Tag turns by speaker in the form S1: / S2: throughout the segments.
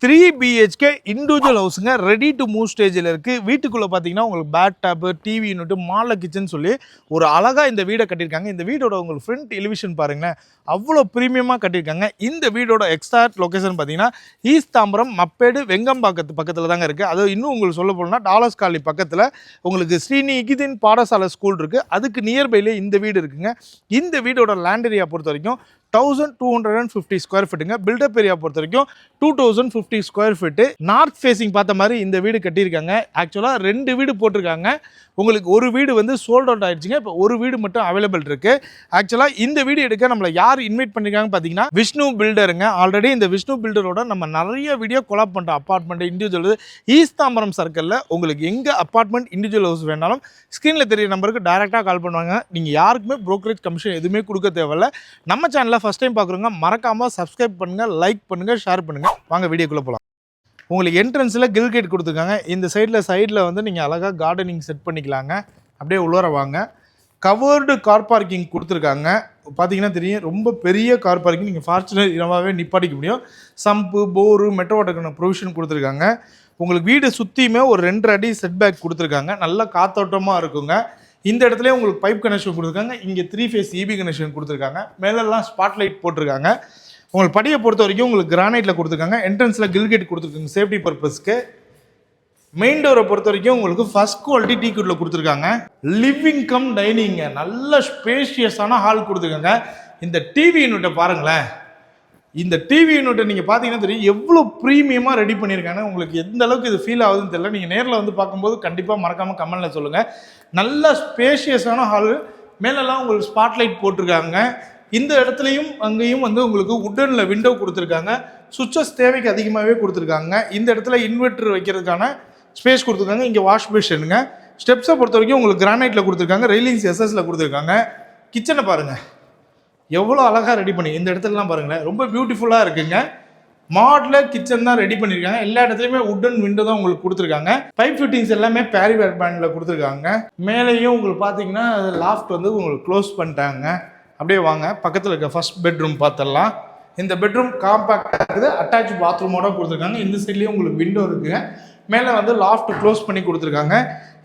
S1: 3 BHK individual ஹவுஸுங்க ready to move ஸ்டேஜில் இருக்குது. வீட்டுக்குள்ளே பார்த்தீங்கன்னா உங்களுக்கு பேட் டேப்பு டிவி யூனிட்டு மாலை கிச்சன் சொல்லி ஒரு அழகாக இந்த வீடை கட்டியிருக்காங்க. இந்த வீடோட உங்களுக்கு ஃப்ரண்ட் எலிவேஷன் பாருங்களேன், அவ்வளோ ப்ரீமியமாக கட்டியிருக்காங்க. இந்த வீடோட எக்ஸாக்ட் லொக்கேஷன் பார்த்தீங்கன்னா ஈஸ்ட் தாம்பரம் மப்பேடு வெங்கம்பாக்கத்து பக்கத்தில் தாங்க இருக்குது. அது இன்னும் உங்களுக்கு சொல்ல போனால் டாலர்ஸ் காலனி பக்கத்தில் உங்களுக்கு ஸ்ரீநிகிதின் பாடசாலை ஸ்கூல் இருக்குது. அதுக்கு நியர்பைலே இந்த வீடு இருக்குங்க. இந்த வீடோட லேண்ட் ஏரியா பொறுத்த வரைக்கும் 1250 ஸ்கொயர் ஃபீட்டுங்க. பில்டப் ஏரியா பொறுத்த வரைக்கும் 2050 ஸ்கொயர் ஃபீட்டு. நார்த் ஃபேஸிங் பார்த்த மாதிரி இந்த வீடு கட்டியிருக்காங்க. ஆக்சுவலாக 2 வீடு போட்டிருக்காங்க. உங்களுக்கு ஒரு வீடு வந்து சோல்ட் அவுட் ஆயிடுச்சுங்க. இப்போ ஒரு வீடு மட்டும் அவைலபிள் இருக்கு. ஆக்சுவலாக இந்த வீடு எடுக்க நம்மளை யார் இன்வைட் பண்ணிருக்காங்க பார்த்தீங்கன்னா விஷ்ணு பில்டருங்க. ஆல்ரெடி இந்த விஷ்ணு பில்டரோட நம்ம நிறைய வீடியோ கொலாப் பண்ணுற அப்பார்ட்மெண்ட் இண்டிவிஜுவல் ஈஸ்ட் தாம்பரம் சர்க்கிளில் உங்களுக்கு எங்கே அப்பார்ட்மெண்ட் இண்டிவிஜுவல் ஹவுஸ் வேணாலும் ஸ்க்ரீனில் தெரிய நம்பருக்கு டேரெக்டாக கால் பண்ணுவாங்க. நீங்கள் யாருக்குமே ப்ரோக்கரேஜ் கமிஷன் எதுவுமே கொடுக்க தேவையில்ல. நம்ம சேனலில் ஃபஸ்ட் டைம் பார்க்குறவங்க மறக்காமல் சப்ஸ்கிரைப் பண்ணுங்கள், லைக் பண்ணுங்கள், ஷேர் பண்ணுங்கள். வாங்க வீடியோக்குள்ளே போகலாம். உங்களுக்கு என்ட்ரன்ஸில் கில் கேட் கொடுத்துருக்காங்க. இந்த சைடில் வந்து நீங்கள் அழகாக கார்டனிங் செட் பண்ணிக்கலாங்க. அப்படியே உள்ளார வாங்க. கவர்டு கார் பார்க்கிங் கொடுத்துருக்காங்க. பார்த்தீங்கன்னா தெரியும், ரொம்ப பெரிய கார் பார்க்கிங். நீங்கள் ஃபார்ச்சுனர் இனமாகவே நிப்பாட்டிக்க முடியும். சம்பு போரு மெட்ரோ வாட்டருக்கான ப்ரொவிஷன் கொடுத்துருக்காங்க. உங்களுக்கு வீடு சுற்றியுமே ஒரு 2.5 அடி செட் பேக் கொடுத்துருக்காங்க. நல்ல காத்தோட்டமாக இருக்குங்க. இந்த இடத்துல உங்களுக்கு பைப் கனெக்ஷன் கொடுத்துருக்காங்க. இங்கே 3 ஃபேஸ் EB கனெக்ஷன் கொடுத்துருக்காங்க. மேலெல்லாம் ஸ்பாட் லைட் போட்டிருக்காங்க. உங்களுக்கு படியை பொறுத்த வரைக்கும் உங்களுக்கு கிரானைட்டில் கொடுத்துருக்காங்க. என்ட்ரன்ஸில் கில் கேட் கொடுத்துருக்காங்க சேஃப்டி பர்பஸ்க்கு. மெயின் டோரை பொறுத்த வரைக்கும் உங்களுக்கு ஃபர்ஸ்ட் குவாலிட்டி டீக்குட்டில் கொடுத்துருக்காங்க. லிவிங் கம் டைனிங்க, நல்ல ஸ்பேஷியஸான ஹால் கொடுத்துருக்காங்க. இந்த டிவி யூனிட்டை பாருங்களேன். இந்த டிவி யூனிட்டை நீங்கள் பார்த்தீங்கன்னா தெரியும் எவ்வளோ ப்ரீமியமாக ரெடி பண்ணியிருக்காங்க. உங்களுக்கு எந்த அளவுக்கு இது ஃபீல் ஆகுதுன்னு தெரியல. நீங்கள் நேரில் வந்து பார்க்கும்போது கண்டிப்பாக மறக்காமல் கமெண்ட்டில் சொல்லுங்கள். நல்ல ஸ்பேஷியஸான ஹால். மேலெல்லாம் உங்களுக்கு ஸ்பாட்லைட் போட்டிருக்காங்க. இந்த இடத்துலையும் அங்கேயும் வந்து உங்களுக்கு உட்டனில் விண்டோ கொடுத்துருக்காங்க. சுவிட்சஸ் தேவைக்கு அதிகமாகவே கொடுத்துருக்காங்க. இந்த இடத்துல இன்வெர்டர் வைக்கிறதுக்கான ஸ்பேஸ் கொடுத்துருக்காங்க. இங்கே வாஷ் பேஷனுங்க. ஸ்டெப்ஸை பொறுத்த வரைக்கும் உங்களுக்கு கிரானைட்டில் கொடுத்துருக்காங்க. ரெயிலிங்ஸ் எஸ்எஸ்ல கொடுத்துருக்காங்க. கிச்சனை பாருங்கள் எவ்வளோ அழகாக ரெடி பண்ணி இந்த இடத்துலலாம் பாருங்களேன், ரொம்ப பியூட்டிஃபுல்லாக இருக்குங்க. மாடலர் கிச்சன் தான் ரெடி பண்ணியிருக்காங்க. எல்லா இடத்துலையுமே உட்டன் விண்டோ தான் உங்களுக்கு கொடுத்துருக்காங்க. பைப் ஃபிட்டிங்ஸ் எல்லாமே பேரிவேர் பேண்டில் கொடுத்துருக்காங்க. மேலேயும் உங்களுக்கு பார்த்தீங்கன்னா லாஃப்ட் வந்து உங்களுக்கு க்ளோஸ் பண்ணிட்டாங்க. அப்படியே வாங்க, பக்கத்தில் இருக்க ஃபர்ஸ்ட் பெட்ரூம் பார்த்துடலாம். இந்த பெட்ரூம் காம்பேக்டாக இருக்குது. அட்டாச் பாத்ரூமோட கொடுத்துருக்காங்க. இந்த சைட்லேயும் உங்களுக்கு விண்டோ இருக்குங்க. மேலே வந்து லாஃப்ட் க்ளோஸ் பண்ணி கொடுத்துருக்காங்க.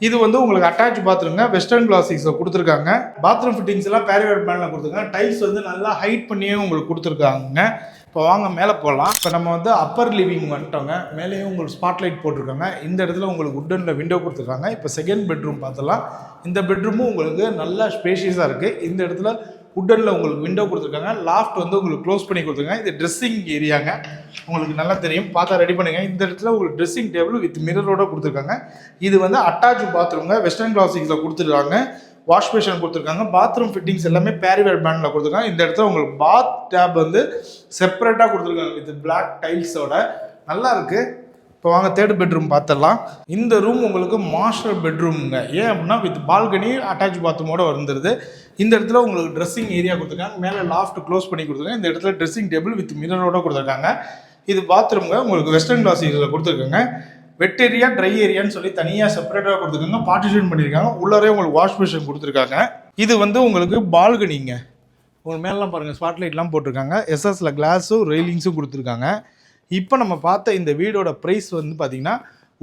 S1: இது வந்து உங்களுக்கு அட்டாச் பாத்ரூம்ங்க. வெஸ்டர்ன் கிளாசிக்ஸில் கொடுத்துருக்காங்க. பாத்ரூம் ஃபிட்டிங்ஸ் எல்லாம் பேரிவேர் பேண்டில் கொடுத்துருக்காங்க. டைல்ஸ் வந்து நல்லா ஹைட் பண்ணியே உங்களுக்கு கொடுத்துருக்காங்க. இப்போ வாங்க மேலே போகலாம். இப்போ நம்ம வந்து அப்பர் லிவிங் வந்துட்டோங்க. மேலேயும் உங்களுக்கு ஸ்பாட்லைட் போட்டிருக்காங்க. இந்த இடத்துல உங்களுக்கு உட்டனில் விண்டோ கொடுத்துருக்காங்க. இப்போ செகண்ட் பெட்ரூம் பார்த்துலாம். இந்த பெட்ரூமும் உங்களுக்கு நல்லா ஸ்பேஷியஸாக இருக்குது. இந்த இடத்துல உட்டனில் உங்களுக்கு விண்டோ கொடுத்துருக்காங்க. லாஃப்ட் வந்து உங்களுக்கு க்ளோஸ் பண்ணி கொடுத்துருக்காங்க. இது ட்ரெஸ்ஸிங் ஏரியாங்க. உங்களுக்கு நல்லா தெரியும், பார்த்தா ரெடி பண்ணுங்க. இந்த இடத்துல உங்களுக்கு ட்ரெஸ்ஸிங் டேபிள் வித் மிரரோட கொடுத்துருக்காங்க. இது வந்து அட்டாச் பாத்ரூம்ங்க. வெஸ்டர்ன் கிளாசிக்ஸில் கொடுத்துருக்காங்க. வாஷ் பேஷன் கொடுத்துருக்காங்க. பாத்ரூம் ஃபிட்டிங்ஸ் எல்லாமே பேரிவேர் பேண்டில் கொடுத்துருக்காங்க. இந்த இடத்துல உங்களுக்கு பாத் டேப் வந்து செப்பரேட்டாக கொடுத்துருக்காங்க வித் பிளாக் டைல்ஸோட. நல்லா இருக்குது. இப்போ வாங்க தேர்ட் பெட்ரூம் பார்த்துடலாம். இந்த ரூம் உங்களுக்கு மாஸ்டர் பெட்ரூம்ங்க. ஏன் அப்படின்னா வித் பால்கனி அட்டாச் பாத்ரூமோட வந்துடுது. இந்த இடத்துல உங்களுக்கு ட்ரெஸ்ஸிங் ஏரியா கொடுத்துருக்காங்க. மேலே லாஃப்ட் க்ளோஸ் பண்ணி கொடுத்துருக்காங்க. இந்த இடத்துல ட்ரெஸ்ஸிங் டேபிள் வித் மிரரோட கொடுத்துருக்காங்க. இது பாத்ரூம்ங்க. உங்களுக்கு வெஸ்டர்ன் கிளாசிக்ஸில் கொடுத்துருக்காங்க. வெட் ஏரியா ட்ரை ஏரியான்னு சொல்லி தனியாக செப்பரேட்டாக கொடுத்துருக்காங்க. பார்ட்டிஷன் பண்ணியிருக்காங்க. உள்ளரே உங்களுக்கு வாஷ் பேஷன் கொடுத்துருக்காங்க. இது வந்து உங்களுக்கு பால்கனிங்க. உங்களுக்கு மேலாம் பாருங்கள் ஸ்பாட்லைட்லாம் போட்டிருக்காங்க. எஸ்எஸ்ல கிளாஸும் ரெயிலிங்ஸும் கொடுத்துருக்காங்க. இப்போ நம்ம பார்த்த இந்த வீடோட ப்ரைஸ் வந்து பார்த்தீங்கன்னா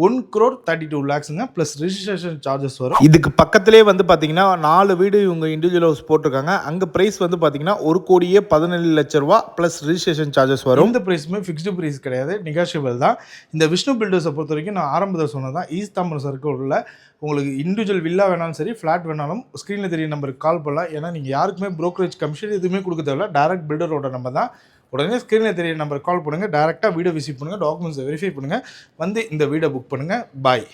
S1: 1,32 lakhsங்க ப்ளஸ் ரிஜிஸ்ட்ரேஷன் சார்ஜஸ் வரும். இதுக்கு பக்கத்துலேயே வந்து பார்த்தீங்கன்னா 4 வீடு இவங்க இண்டிவிஜுவல் ஹவுஸ் போட்டிருக்காங்க. அங்கே ப்ரைஸ் வந்து பார்த்தீங்கன்னா 1,17,00,000 ப்ளஸ் ரிஜிஸ்ட்ரேஷன் சார்ஜஸ் வரும். இந்த ப்ரைஸுமே ஃபிக்ஸ்டு ப்ரைஸ் கிடையாது, நெகோஷியபிள் தான். இந்த விஷ்ணு பில்டர்ஸை பொறுத்த வரைக்கும் நான் ஆரம்பத்தில் சொன்னது தான், ஈஸ்ட் தாம்பரம் சர்க்கிளில் உங்களுக்கு இண்டிவிஜுவல் வில்லா வேணாலும் சரி, ஃப்ளாட் வேணாலும் ஸ்க்ரீனில் தெரிய நம்பருக்கு கால் பண்ணலாம். ஏன்னா நீங்கள் யாருக்குமே ப்ரோக்கரேஜ் கமிஷன் எதுவுமே கொடுக்க தேவையில்ல. டேரக்ட் பில்டரோட நம்பர் தான். உடனே ஸ்க்ரீனில் தெரிய நம்பருக்கு கால் பண்ணுங்கள். டேரெக்டாக வீடியோ விசிட் பண்ணுங்கள், டாக்குமெண்ட்ஸை வெரிஃபை பண்ணுங்கள், வந்து இந்த வீடை புக் பண்ணுங்கள். பாய்.